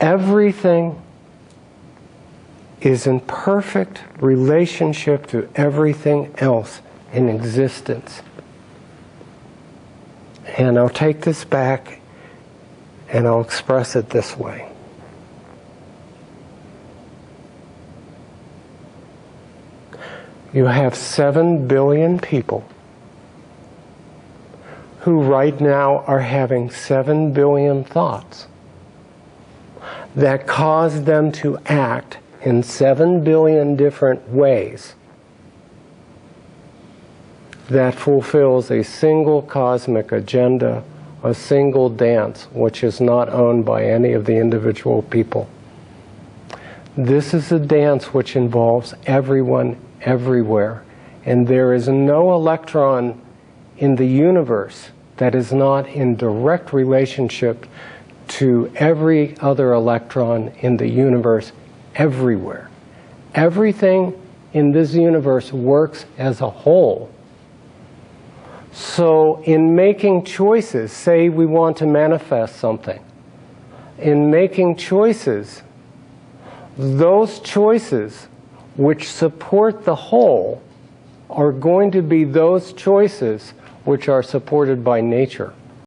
Everything is in perfect relationship to everything else in existence. And I'll take this back and I'll express it this way. You have 7 billion people who right now are having 7 billion thoughts that cause them to act in 7 billion different ways that fulfills a single cosmic agenda, a single dance, which is not owned by any of the individual people. This is a dance which involves everyone, everywhere. And there is no electron in the universe that is not in direct relationship to every other electron in the universe everywhere. Everything in this universe works as a whole. So in making choices, say we want to manifest something, in making choices, those choices which support the whole are going to be those choices which are supported by nature.